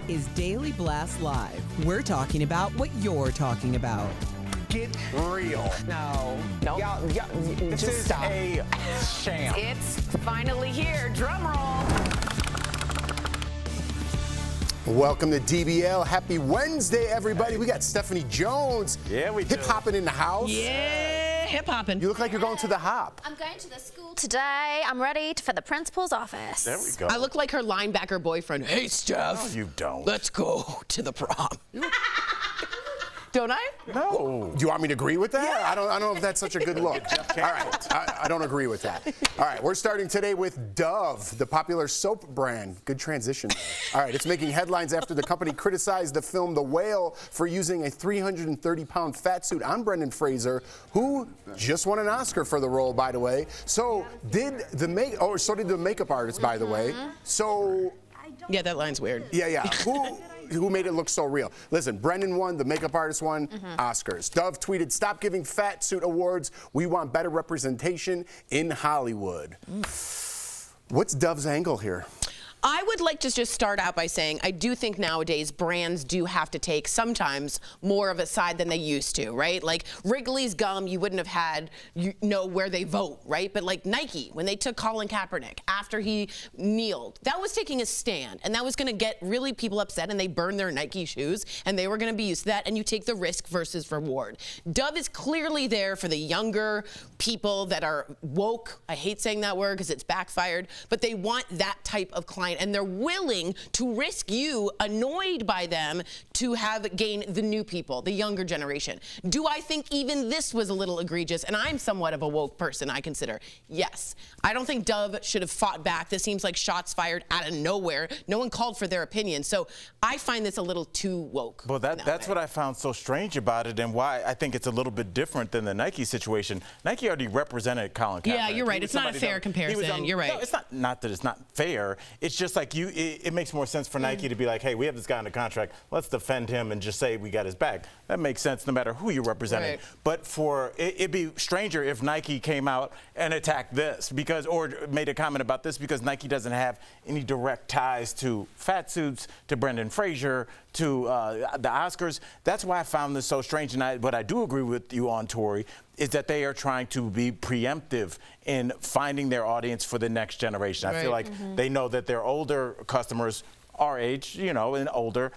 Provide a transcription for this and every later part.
is Daily Blast Live. We're talking about what you're talking about. Get real. No. Y'all, Just this stop. is a sham. It's finally here. Drum roll. Welcome to DBL. Happy Wednesday, everybody. We got Stephanie Jones. Yeah, we do. Hip hopping in the house. Yeah, hip hopping. You look like you're going to the hop. I'm going to the school today. I'm ready for the principal's office. There we go. I look like her linebacker boyfriend. Hey, Steph. No, you don't. Let's go to the prom. Don't I? No. Do you want me to agree with that? Yeah. I don't know if that's such a good look. All right, I don't agree with that. All right, we're starting today with Dove, the popular soap brand. Good transition there. All right, it's making headlines after the company criticized the film The Whale for using a 330-pound fat suit on Brendan Fraser, who just won an Oscar for the role, by the way. So did the makeup artist, by the way. So Yeah, that line's weird. yeah. Who made it look so real? Listen, Brendan won, the makeup artist won, Oscars. Dove tweeted, "Stop giving fat suit awards. We want better representation in Hollywood." What's Dove's angle here? I would like to just start out by saying I do think nowadays brands do have to take sometimes more of a side than they used to, right? Like Wrigley's gum, you wouldn't have had, where they vote, right? But like Nike, when they took Colin Kaepernick after he kneeled, that was taking a stand, and that was going to get really people upset, and they burned their Nike shoes, and they were going to be used to that, and you take the risk versus reward. Dove is clearly there for the younger people that are woke. I hate saying that word because it's backfired, but they want that type of client, and they're willing to risk you annoyed by them to have gain the new people, the younger generation. Do I think even this was a little egregious? And I'm somewhat of a woke person, I consider. Yes. I don't think Dove should have fought back. This seems like shots fired out of nowhere. No one called for their opinion. So I find this a little too woke. Well, that's what I found so strange about it, and why I think it's a little bit different than the Nike situation. Nike already represented Colin Kaepernick. Yeah, you're right. It's not a fair comparison. You're right. No, it's not that it's not fair. It's just like it makes more sense for Nike to be like, hey, we have this guy under contract. Let's defend him and just say we got his back. That makes sense no matter who you're representing. Right. But it'd be stranger if Nike came out and attacked this or made a comment about this, because Nike doesn't have any direct ties to fat suits, to Brendan Fraser, to the Oscars. That's why I found this so strange. And what I do agree with you on, Tori, is that they are trying to be preemptive in finding their audience for the next generation. I feel like they know that their older customers, our age, and older,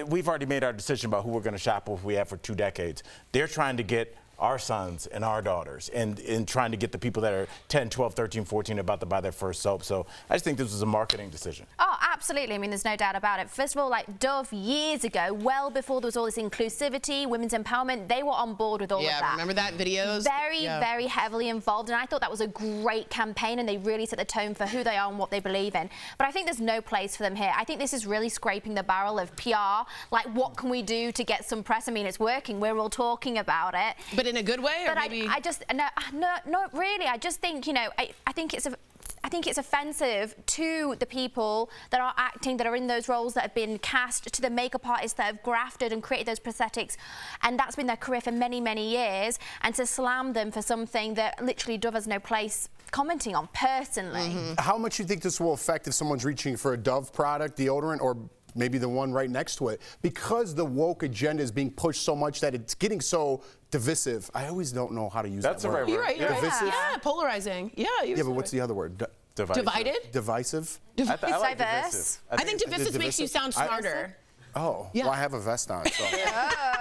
we've already made our decision about who we're going to shop with. We have for 2 decades. They're trying to get our sons and our daughters, and trying to get the people that are 10, 12, 13, 14 about to buy their first soap. So I just think this was a marketing decision. Oh, absolutely. I mean, there's no doubt about it. First of all, like Dove years ago, well before there was all this inclusivity, women's empowerment, they were on board with all of that. Yeah, remember that videos? Very heavily involved, and I thought that was a great campaign, and they really set the tone for who they are and what they believe in. But I think there's no place for them here. I think this is really scraping the barrel of PR. Like, what can we do to get some press? I mean, it's working. We're all talking about it. But in a good way, or but maybe? I just not really. I just think I think it's offensive to the people that are acting, that are in those roles, that have been cast, to the makeup artists that have grafted and created those prosthetics, and that's been their career for many, many years, and to slam them for something that literally Dove has no place commenting on personally. How much do you think this will affect if someone's reaching for a Dove product, deodorant, or maybe the one right next to it, because the woke agenda is being pushed so much that it's getting so divisive? I always don't know how to use that word. That's the right word. You're right. Divisive? Yeah, polarizing. Yeah. Yeah, but what's the other word? Divided? Divisive? I like Diverse. divisive. I think divisive makes you sound smarter. Oh, Yeah. well, I have a vest on, so.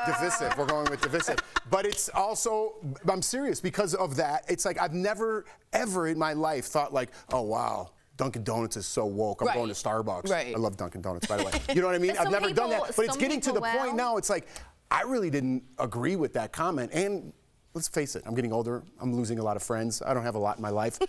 Divisive, we're going with divisive. But it's also, I'm serious, because of that, it's like I've never, ever in my life thought like, oh, wow, Dunkin' Donuts is so woke. I'm going to Starbucks. Right. I love Dunkin' Donuts, by the way. You know what I mean? I've never done that. But it's getting to the point now, it's like, I really didn't agree with that comment. And let's face it, I'm getting older. I'm losing a lot of friends. I don't have a lot in my life.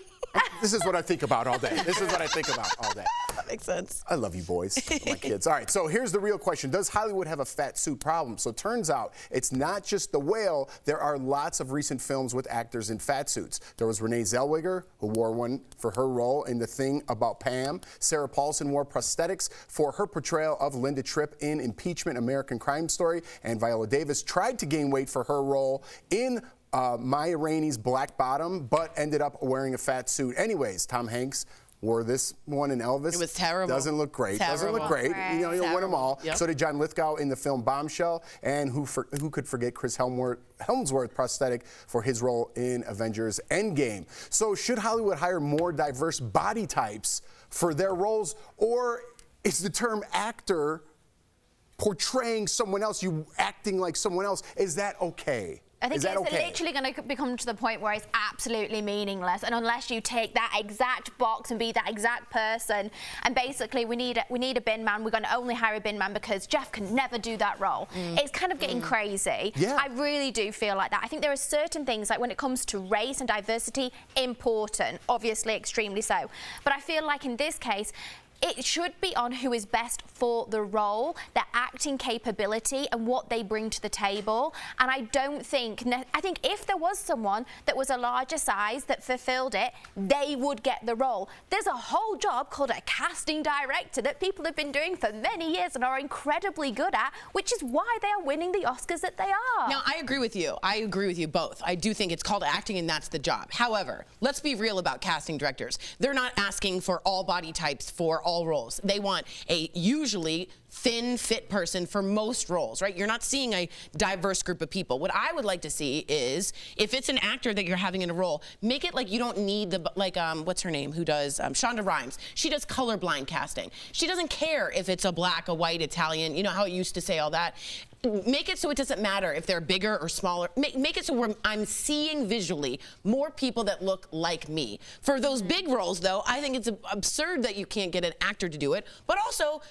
This is what I think about all day. This is what I think about all day. That makes sense. I love you boys, my kids. All right, so here's the real question. Does Hollywood have a fat suit problem? So it turns out it's not just The Whale. There are lots of recent films with actors in fat suits. There was Renee Zellweger, who wore one for her role in The Thing About Pam. Sarah Paulson wore prosthetics for her portrayal of Linda Tripp in Impeachment, American Crime Story. And Viola Davis tried to gain weight for her role in Maya Rainey's Black Bottom, but ended up wearing a fat suit anyways. Tom Hanks wore this one in Elvis. It was terrible. Doesn't look great. Doesn't look great. You know, you'll win them all. Yep. So did John Lithgow in the film Bombshell, and who could forget Chris Helmsworth prosthetic for his role in Avengers Endgame. So should Hollywood hire more diverse body types for their roles, or is the term actor portraying someone else, you acting like someone else, is that okay? I think Is that it's okay? literally going to become to the point where it's absolutely meaningless, and unless you take that exact box and be that exact person, and basically we need a bin man, we're going to only hire a bin man because Jeff can never do that role. It's kind of getting crazy. Yeah. I really do feel like that. I think there are certain things, like when it comes to race and diversity, important, obviously extremely so. But I feel like in this case, it should be on who is best for the role, their acting capability and what they bring to the table. And I think if there was someone that was a larger size that fulfilled it, they would get the role. There's a whole job called a casting director that people have been doing for many years and are incredibly good at, which is why they are winning the Oscars that they are. Now, I agree with you. I agree with you both. I do think it's called acting and that's the job. However, let's be real about casting directors. They're not asking for all body types for all roles. They want a usually thin, fit person for most roles, right? You're not seeing a diverse group of people. What I would like to see is, if it's an actor that you're having in a role, make it like you don't need the, like, what's her name, who does, Shonda Rhimes. She does colorblind casting. She doesn't care if it's a black, a white, Italian, you know how it used to say all that. Make it so it doesn't matter if they're bigger or smaller. Make it so I'm seeing visually more people that look like me. For those big roles, though, I think it's absurd that you can't get an actor to do it, but also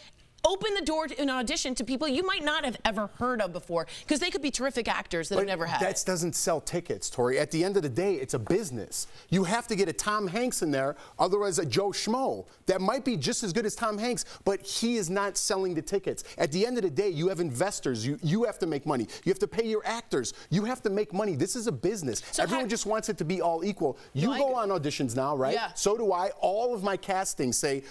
open the door to an audition to people you might not have ever heard of before, because they could be terrific actors that have never had. That doesn't sell tickets, Tori. At the end of the day, it's a business. You have to get a Tom Hanks in there, otherwise a Joe Schmo that might be just as good as Tom Hanks, but he is not selling the tickets. At the end of the day, you have investors. You have to make money. You have to pay your actors. You have to make money. This is a business. So everyone just wants it to be all equal. You go on auditions now, right? Yeah. So do I. All of my castings say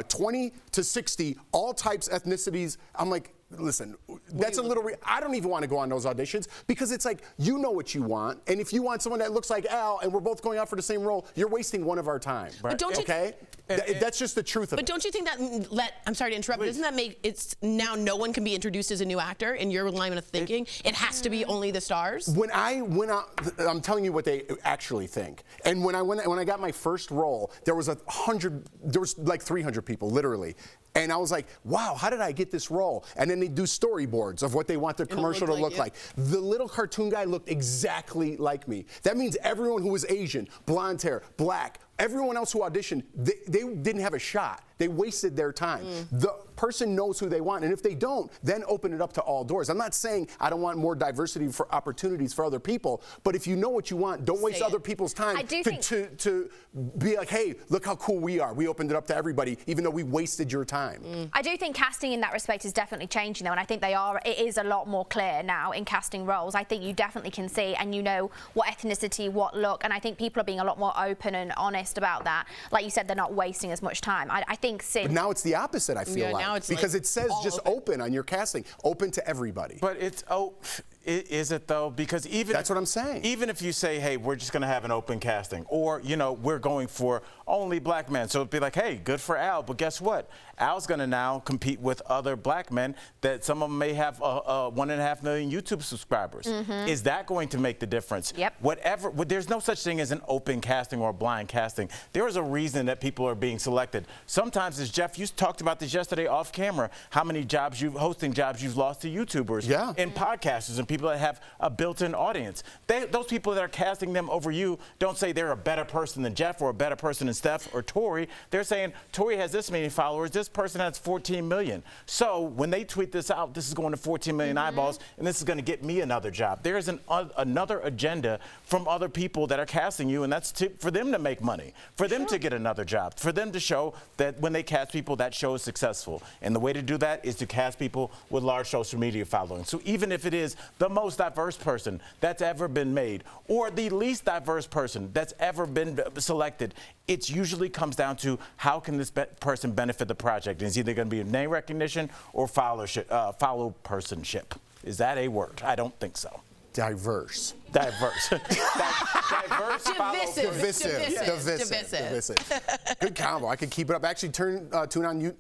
20 to 60, all types, ethnicities. I'm like, listen, that's a little, I don't even want to go on those auditions, because it's like, you know what you want, and if you want someone that looks like Al and we're both going out for the same role, you're wasting one of our time. But don't you okay? That's just the truth of it. But don't you think that I'm sorry to interrupt, but doesn't that make it's now no one can be introduced as a new actor in your line of thinking? It has to be only the stars? When I went out, I'm telling you what they actually think. And when I got my first role, there was like 300 people, literally. And I was like, wow, how did I get this role? And then they do storyboards of what they want their commercial to look like. The little cartoon guy looked exactly like me. That means everyone who was Asian, blonde hair, black, everyone else who auditioned, they didn't have a shot. They wasted their time. The person knows who they want, and if they don't, then open it up to all doors. I'm not saying I don't want more diversity for opportunities for other people, but if you know what you want, don't waste other people's time to be like, hey, look how cool we are. We opened it up to everybody, even though we wasted your time. I do think casting in that respect is definitely changing, though, and I think it is a lot more clear now in casting roles. I think you definitely can see, and you know what ethnicity, what look, and I think people are being a lot more open and honest about that. Like you said, they're not wasting as much time. I think But now it's the opposite, I feel like. Now it's because like it says just open on your casting, open to everybody. But it's, is it though? Because even that's what I'm saying. Even if you say, hey, we're just going to have an open casting, or, you know, we're going for only black men. So it'd be like, hey, good for Al, but guess what? Al's going to now compete with other black men that some of them may have 1.5 million YouTube subscribers. Is that going to make the difference? Yep. Whatever. There's no such thing as an open casting or a blind casting. There is a reason that people are being selected. Sometimes, as Jeff, you talked about this yesterday off camera, how many hosting jobs you've lost to YouTubers and podcasters and people that have a built-in audience. Those people that are casting them over you don't say they're a better person than Jeff or a better person than Steph or Tori. They're saying Tori has this many followers, this person has 14 million. So when they tweet this out, this is going to 14 million eyeballs, and this is going to get me another job. There is another agenda from other people that are casting you, and that's for them to make money, for them to get another job, for them to show that when they cast people, that show is successful. And the way to do that is to cast people with large social media following. So even if it is the most diverse person that's ever been made, or the least diverse person that's ever been selected, it usually comes down to how can this person benefit the project. And it's either going to be name recognition or follow personship. Is that a word? I don't think so. diverse. Diverse. Diverse. Divisive. Good combo. I could keep it up. Actually, tune on you.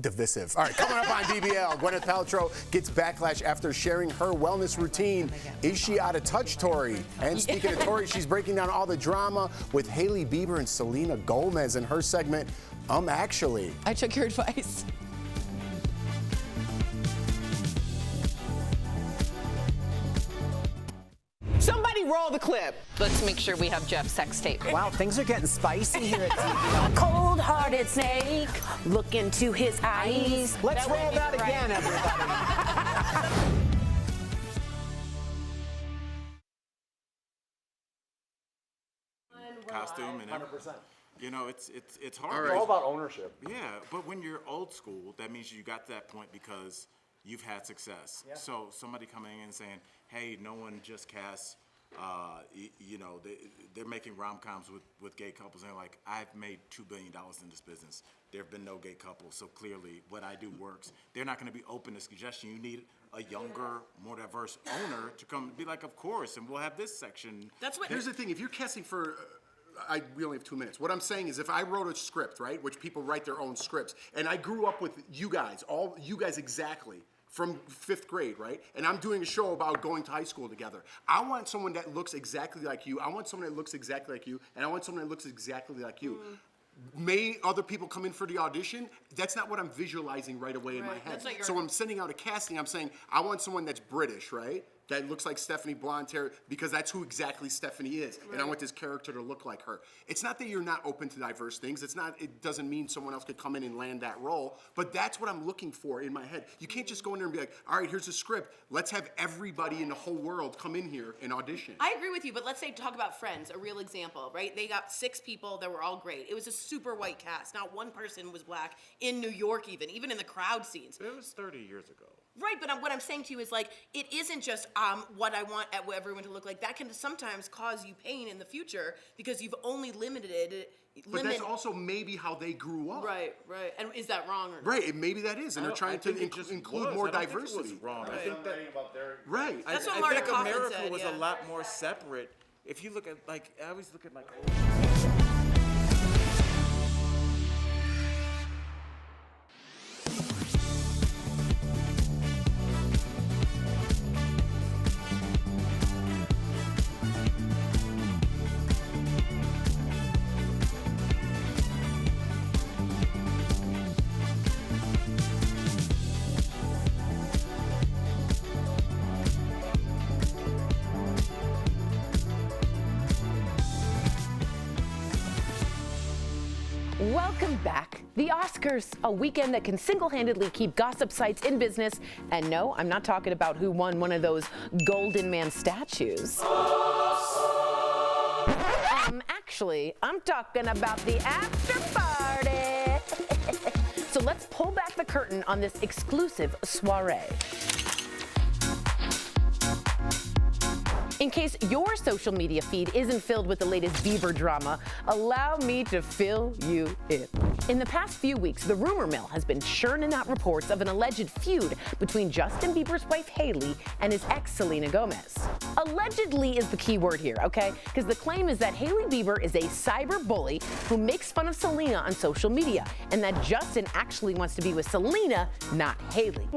Divisive. All right, coming up on DBL, Gwyneth Paltrow gets backlash after sharing her wellness routine. Is she out of touch, Tori? And speaking of Tori, she's breaking down all the drama with Hailey Bieber and Selena Gomez in her segment, Actually. I took your advice. Somebody roll the clip. Let's make sure we have Jeff's sex tape. Wow, things are getting spicy here at DBL. Cold-hearted snake, look into his eyes. Let's roll that again, everybody. Costume and 100%. You know, it's hard. All right. It's all about ownership. Yeah, but when you're old school, that means you got to that point because you've had success. Yeah. So somebody coming in and saying, hey, no one just casts, you know, they're making rom-coms with gay couples. And they're like, I've made $2 billion in this business. There have been no gay couples, so clearly what I do works. They're not going to be open to suggestion. You need a younger, more diverse owner to come and be like, of course, and we'll have this section. That's what. Here's the thing, if you're casting for... we only have 2 minutes. What I'm saying is if I wrote a script, right, which people write their own scripts, and I grew up with you guys, all you guys exactly, from 5th grade, right? And I'm doing a show about going to high school together. I want someone that looks exactly like you. I want someone that looks exactly like you. And I want someone that looks exactly like you. May other people come in for the audition? That's not what I'm visualizing right away in my head. So I'm sending out a casting. I'm saying, I want someone that's British, right? That looks like Stephanie, blonde hair, because that's who exactly Stephanie is. Right. And I want this character to look like her. It's not that you're not open to diverse things. It doesn't mean someone else could come in and land that role. But that's what I'm looking for in my head. You can't just go in there and be like, all right, here's a script. Let's have everybody in the whole world come in here and audition. I agree with you, but let's say talk about Friends, a real example, right? They got 6 people that were all great. It was a super white cast. Not one person was black in New York even in the crowd scenes. It was 30 years ago. Right, but what I'm saying to you is like, it isn't just what I want everyone to look like. That can sometimes cause you pain in the future because you've only limited it. But that's also maybe how they grew up. Right. And is that wrong or not? Right, maybe that is, and they're trying to include more diversity. I think it was wrong. Right. I think that, right. That's what I Marta think Kaufman America said, was yeah. a lot more separate. If you look at, like, I always look at, like, Welcome back. The Oscars, a weekend that can single-handedly keep gossip sites in business. And no, I'm not talking about who won one of those Golden Man statues. Actually, I'm talking about the after party. So let's pull back the curtain on this exclusive soiree. In case your social media feed isn't filled with the latest Bieber drama, allow me to fill you in. In the past few weeks, the rumor mill has been churning out reports of an alleged feud between Justin Bieber's wife Hailey and his ex Selena Gomez. Allegedly is the key word here, okay? Because the claim is that Hailey Bieber is a cyber bully who makes fun of Selena on social media, and that Justin actually wants to be with Selena, not Hailey.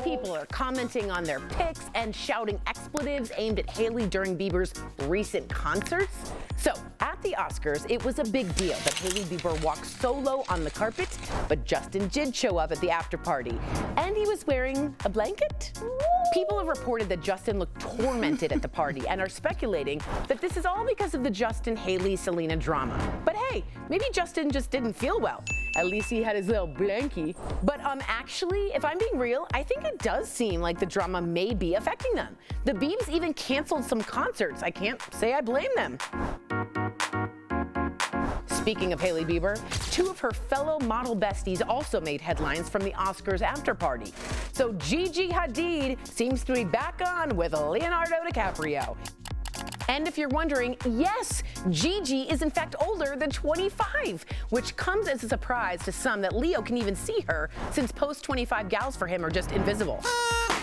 People are commenting on their pics and shouting expletives aimed at Hailey during Bieber's recent concerts. So, at the Oscars, it was a big deal that Hailey Bieber walked solo on the carpet, but Justin did show up at the after party, and he was wearing a blanket. People have reported that Justin looked tormented at the party and are speculating that this is all because of the Justin-Hailey-Selena drama. But hey, maybe Justin just didn't feel well. At least he had his little blankie. But actually, if I'm being real, I think it does seem like the drama may be affecting them. The Biebs even canceled some concerts. I can't say I blame them. Speaking of Hailey Bieber, 2 of her fellow model besties also made headlines from the Oscars after party. So Gigi Hadid seems to be back on with Leonardo DiCaprio. And if you're wondering, yes, Gigi is in fact older than 25, which comes as a surprise to some that Leo can even see her, since post-25 gals for him are just invisible.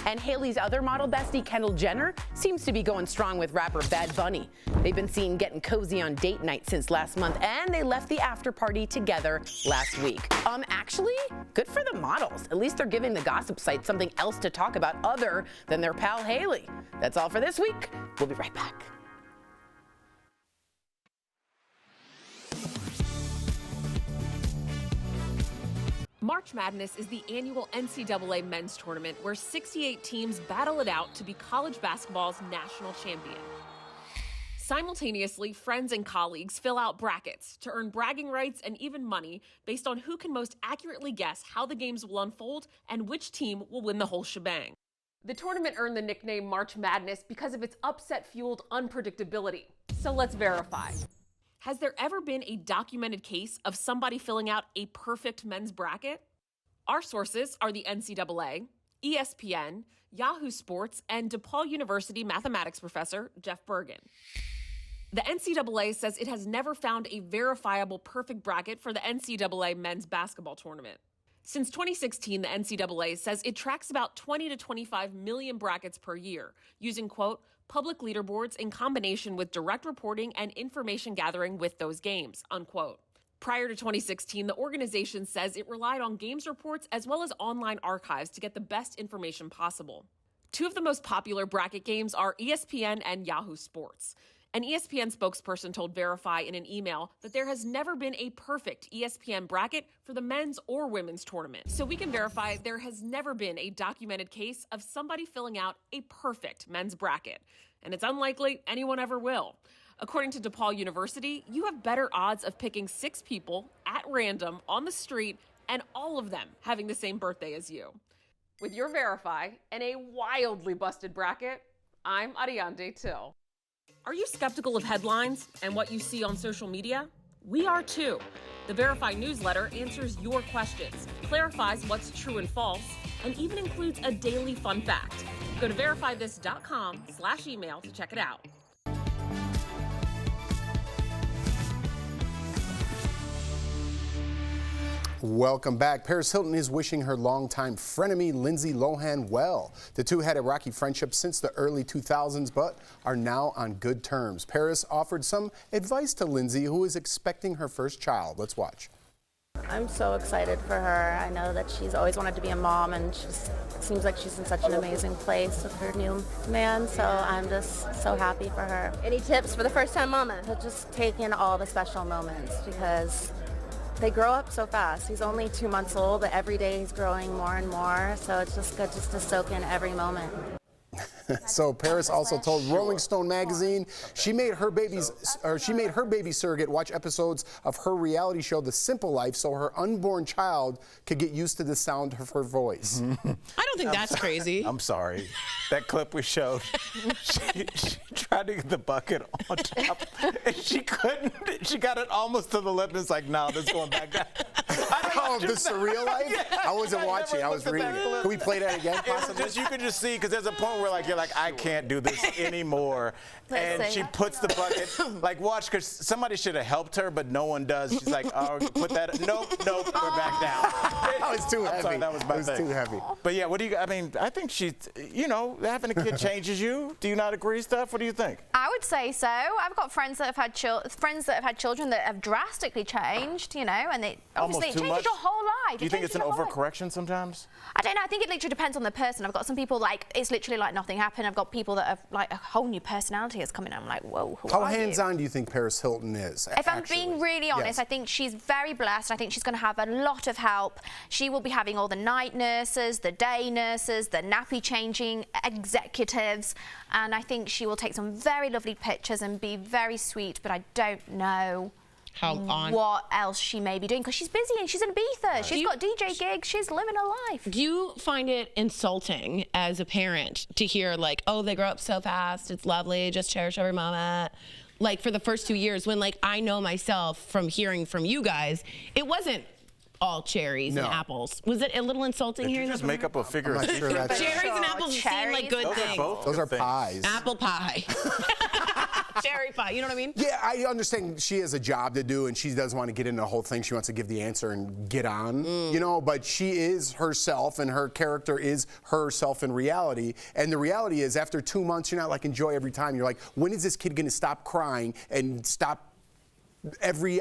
And Hailey's other model bestie, Kendall Jenner, seems to be going strong with rapper Bad Bunny. They've been seen getting cozy on date night since last month, and they left the after party together last week. Actually, good for the models. At least they're giving the gossip site something else to talk about other than their pal Hailey. That's all for this week. We'll be right back. March Madness is the annual NCAA men's tournament where 68 teams battle it out to be college basketball's national champion. Simultaneously, friends and colleagues fill out brackets to earn bragging rights and even money based on who can most accurately guess how the games will unfold and which team will win the whole shebang. The tournament earned the nickname March Madness because of its upset-fueled unpredictability. So let's verify. Has there ever been a documented case of somebody filling out a perfect men's bracket? Our sources are the NCAA, ESPN, Yahoo Sports, and DePaul University mathematics professor Jeff Bergen. The NCAA says it has never found a verifiable perfect bracket for the NCAA men's basketball tournament. Since 2016, the NCAA says it tracks about 20 to 25 million brackets per year, using, quote, public leaderboards in combination with direct reporting and information gathering with those games, unquote. Prior to 2016, the organization says it relied on games reports as well as online archives to get the best information possible. Two of the most popular bracket games are ESPN and Yahoo Sports. An ESPN spokesperson told Verify in an email that there has never been a perfect ESPN bracket for the men's or women's tournament. So we can verify there has never been a documented case of somebody filling out a perfect men's bracket. And it's unlikely anyone ever will. According to DePaul University, you have better odds of picking 6 people at random on the street and all of them having the same birthday as you. With your Verify and a wildly busted bracket, I'm Ariande Till. Are you skeptical of headlines and what you see on social media? We are too. The Verify newsletter answers your questions, clarifies what's true and false, and even includes a daily fun fact. Go to verifythis.com/email to check it out. Welcome back. Paris Hilton is wishing her longtime frenemy Lindsay Lohan well. The two had a rocky friendship since the early 2000s, but are now on good terms. Paris offered some advice to Lindsay, who is expecting her first child. Let's watch. I'm so excited for her. I know that she's always wanted to be a mom, and it seems like she's in such an amazing place with her new man, so I'm just so happy for her. Any tips for the first-time mama? To just take in all the special moments, because they grow up so fast. He's only 2 months old, but every day he's growing more and more, so it's just good just to soak in every moment. So Paris also told Rolling Stone magazine she made her baby surrogate watch episodes of her reality show The Simple Life so her unborn child could get used to the sound of her voice. I don't think that's crazy. I'm sorry. That clip we showed, she tried to get the bucket on top, and she couldn't. She got it almost to the lip, and it's like, no, this is going back down. Oh, The Surreal Life? Yeah, I wasn't watching. I was reading. Can we play that again, possibly? You can just see, because there's a point where you're like, I can't do this anymore. And she puts the bucket, watch, because somebody should have helped her, but no one does. She's like, oh, put that, nope, we're back down. Oh, it's too heavy. I'm sorry, that was my thing. Too heavy. But yeah, I think she's, having a kid changes you. Do you not agree, Steph? What do you think? I would say so. I've got friends that have had children that have drastically changed, and it obviously it changes your whole life. Do you think it's an overcorrection sometimes? I don't know. I think it literally depends on the person. I've got some people it's literally like nothing happened. I've got people that have a whole new personality has come in. I'm like, whoa, who How are you? hands-on do you think Paris Hilton is? If I'm being really honest, I think she's very blessed. I think she's going to have a lot of help. She will be having all the night nurses, the day nurses, the nappy changing executives, and I think she will take some very lovely pictures and be very sweet, but I don't know what else she may be doing, because she's busy and she's in Ibiza. She's got DJ gigs. She's living her life. Do you find it insulting as a parent to hear oh, they grow up so fast, it's lovely, just cherish every moment? For the first 2 years, when I know myself from hearing from you guys, it wasn't all cherries and apples. Was it a little insulting hearing that? Just make up a figure. I'm not sure that's cherries and apples seem like good things. Those are pies. Apple pie. cherry pie. You know what I mean? Yeah, I understand she has a job to do and she doesn't want to get into the whole thing. She wants to give the answer and get on, you know, but she is herself and her character is herself in reality. And the reality is after 2 months, you're not like enjoy every time. You're like, when is this kid going to stop crying and stop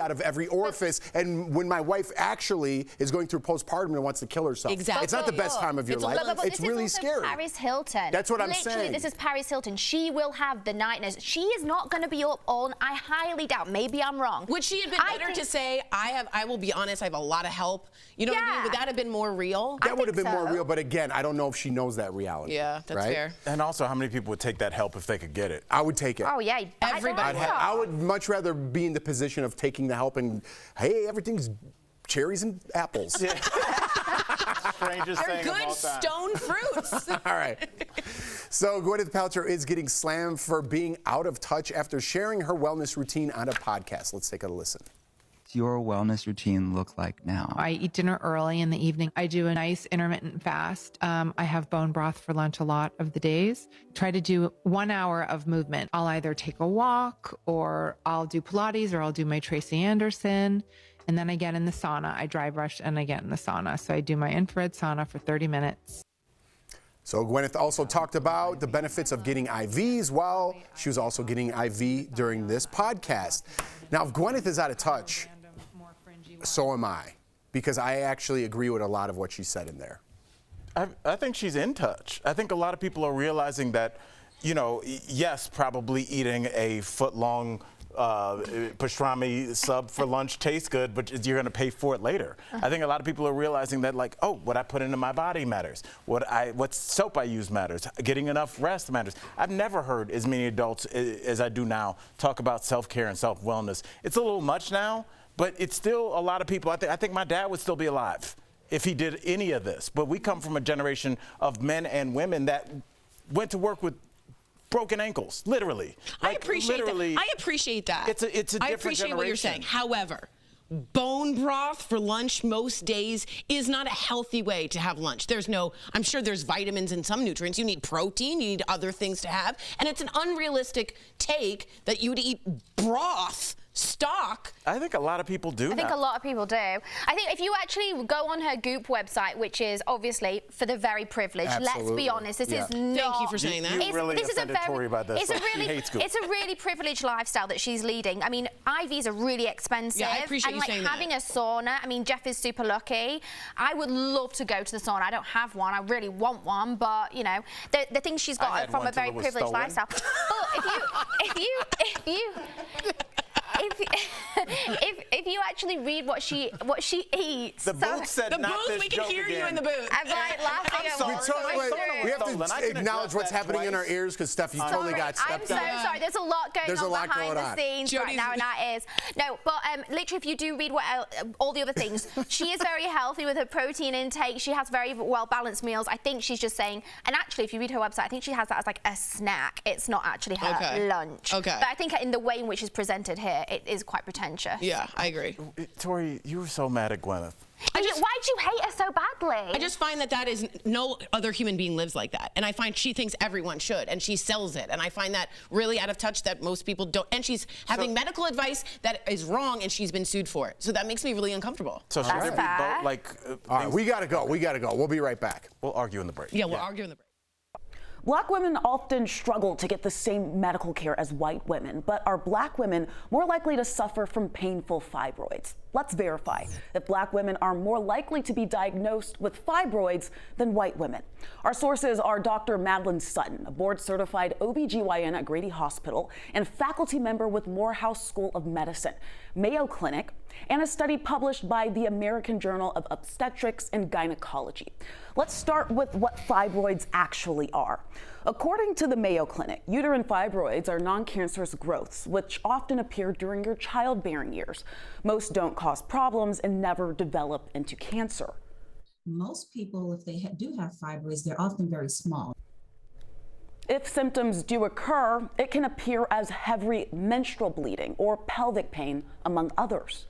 out of every orifice, and when my wife actually is going through postpartum and wants to kill herself. Exactly. It's not the best time of your life. But it's really scary. Paris Hilton. That's what I'm Literally, saying. this is Paris Hilton. She will have the nightmares. She is not going to be up all. I highly doubt. Maybe I'm wrong. Would she have been better to say, I will be honest, I have a lot of help? You know what I mean? Would that have been more real? That would have been more real, but again, I don't know if she knows that reality. Yeah, that's right? fair. And also, how many people would take that help if they could get it? I would take it. Oh, yeah. Everybody. I would much rather be in the position of taking the help and, hey, everything's cherries and apples. Strangest They're thing of good all time. stone fruits. All right. So Gwyneth Paltrow is getting slammed for being out of touch after sharing her wellness routine on a podcast. Let's take a listen. What's your wellness routine look like now? I eat dinner early in the evening. I do a nice intermittent fast. I have bone broth for lunch a lot of the days. Try to do 1 hour of movement. I'll either take a walk or I'll do Pilates or I'll do my Tracy Anderson. And then I get in the sauna. I dry brush and I get in the sauna. So I do my infrared sauna for 30 minutes. So Gwyneth also talked about the benefits of getting IVs while she was also getting IV during this podcast. Now, if Gwyneth is out of touch, so am I, because I actually agree with a lot of what she said in there. I think she's in touch. I think a lot of people are realizing that, you know, yes, probably eating a foot-long pastrami sub for lunch tastes good, but you're going to pay for it later. I think a lot of people are realizing that, like, oh, what I put into my body matters. What soap I use matters. Getting enough rest matters. I've never heard as many adults as I do now talk about self-care and self-wellness. It's a little much now, but it's still a lot of people. I think my dad would still be alive if he did any of this. But we come from a generation of men and women that went to work with broken ankles, literally. I appreciate that. I appreciate that. It's a different I appreciate generation. what you're saying. However, bone broth for lunch most days is not a healthy way to have lunch. I'm sure there's vitamins and some nutrients. You need protein, you need other things to have. And it's an unrealistic take that you would eat broth stock. I think a lot of people do. I think a lot of people do. I think if you actually go on her Goop website, which is obviously for the very privileged, let's be honest, this is not... Thank you for saying that. You really offended Tori by this. It's a really privileged lifestyle that she's leading. I mean, IVs are really expensive. Yeah, I appreciate you saying that. And having a sauna, I mean, Jeff is super lucky. I would love to go to the sauna. I don't have one. I really want one, but, you know, the things she's got from a very privileged lifestyle. But if you actually read what she eats, the booth said not this we can hear you in the booth. I'm like laughing at We have to acknowledge what's happening in our ears because Steph, you totally got stepped on. I'm so sorry. There's a lot going on behind the scenes right now in our ears. No, but literally, if you do read all the other things, she is very healthy with her protein intake. She has very well balanced meals. I think she's just saying, and actually, if you read her website, I think she has that as like a snack. It's not actually her lunch. Okay. But I think in the way in which it's presented here, it is quite pretentious. Yeah, I agree. Tori, you were so mad at Gwyneth. Why'd you hate her so badly? I just find that is no other human being lives like that. And I find she thinks everyone should, and she sells it. And I find that really out of touch that most people don't. And she's having medical advice that is wrong, and she's been sued for it. So that makes me really uncomfortable. So should there be both, like... All right, we gotta go. We'll be right back. We'll argue in the break. Yeah, we'll argue in the break. Black women often struggle to get the same medical care as white women, but are black women more likely to suffer from painful fibroids? Let's verify if black women are more likely to be diagnosed with fibroids than white women. Our sources are Dr. Madeline Sutton, a board-certified OBGYN at Grady Hospital and faculty member with Morehouse School of Medicine, Mayo Clinic, and a study published by the American Journal of Obstetrics and Gynecology. Let's start with what fibroids actually are. According to the Mayo Clinic, uterine fibroids are non-cancerous growths, which often appear during your childbearing years. Most don't cause problems and never develop into cancer. Most people, if they do have fibroids, they're often very small. If symptoms do occur, it can appear as heavy menstrual bleeding or pelvic pain, among others.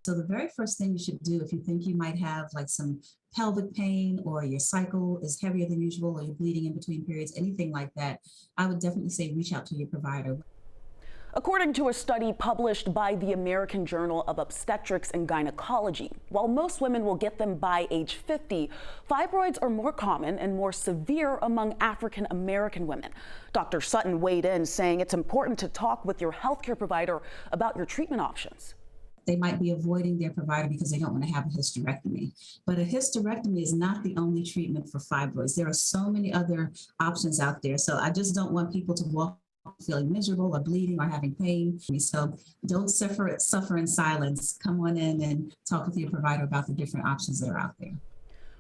So the very first thing you should do if you think you might have like some pelvic pain or your cycle is heavier than usual or you're bleeding in between periods, anything like that, I would definitely say reach out to your provider. According to a study published by the American Journal of Obstetrics and Gynecology, while most women will get them by age 50, fibroids are more common and more severe among African American women. Dr. Sutton weighed in, saying it's important to talk with your healthcare provider about your treatment options. They might be avoiding their provider because they don't want to have a hysterectomy. But a hysterectomy is not the only treatment for fibroids. There are so many other options out there. So I just don't want people to walk feeling miserable or bleeding or having pain. So don't suffer in silence. Come on in and talk with your provider about the different options that are out there.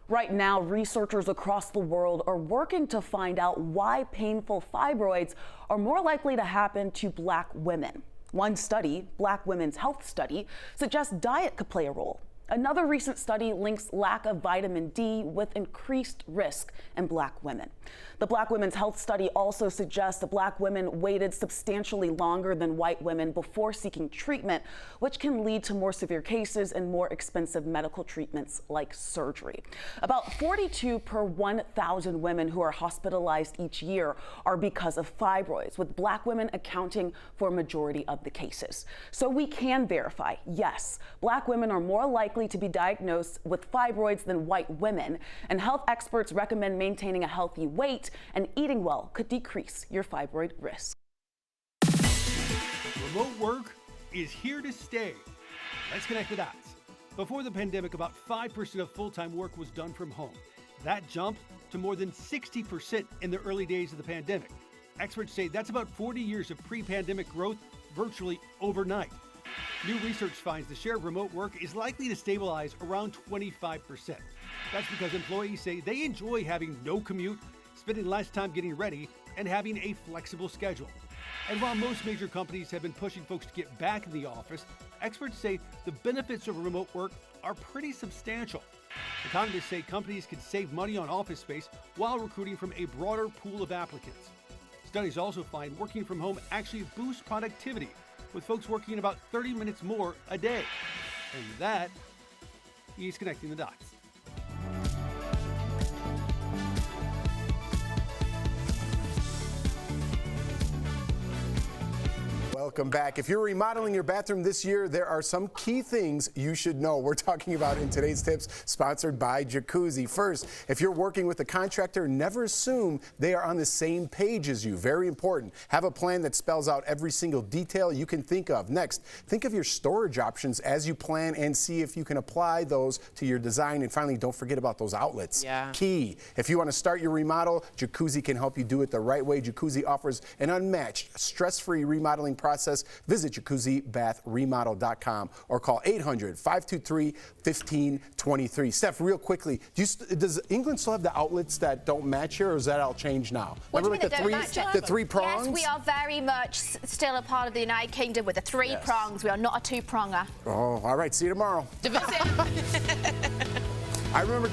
Right now, researchers across the world are working to find out why painful fibroids are more likely to happen to Black women. One study, Black Women's Health Study, suggests diet could play a role. Another recent study links lack of vitamin D with increased risk in Black women. The Black Women's Health Study also suggests that Black women waited substantially longer than white women before seeking treatment, which can lead to more severe cases and more expensive medical treatments like surgery. About 42 per 1,000 women who are hospitalized each year are because of fibroids, with Black women accounting for a majority of the cases. So we can verify, yes, Black women are more likely to be diagnosed with fibroids than white women, and health experts recommend maintaining a healthy weight and eating well could decrease your fibroid risk. Remote work is here to stay. Let's connect the dots. Before the pandemic, about 5% of full-time work was done from home. That jumped to more than 60% in the early days of the pandemic. Experts say that's about 40 years of pre-pandemic growth virtually overnight. New research finds the share of remote work is likely to stabilize around 25%. That's because employees say they enjoy having no commute, spending less time getting ready, and having a flexible schedule. And while most major companies have been pushing folks to get back in the office, experts say the benefits of remote work are pretty substantial. Economists say companies can save money on office space while recruiting from a broader pool of applicants. Studies also find working from home actually boosts productivity, with folks working about 30 minutes more a day. And that is connecting the dots. Welcome back. If you're remodeling your bathroom this year, there are some key things you should know. We're talking about in today's tips, sponsored by Jacuzzi. First, if you're working with a contractor, never assume they are on the same page as you. Very important. Have a plan that spells out every single detail you can think of. Next, think of your storage options as you plan and see if you can apply those to your design. And finally, don't forget about those outlets. Yeah. Key. If you want to start your remodel, Jacuzzi can help you do it the right way. Jacuzzi offers an unmatched, stress-free remodeling process. Visit jacuzzibathremodel.com or call 800-523-1523. Steph, real quickly, does England still have the outlets that don't match here, or is that all changed now? What Remember do you mean the three prongs? Yes, we are very much still a part of the United Kingdom with the three prongs. We are not a two-pronger. Oh, all right. See you tomorrow. I remember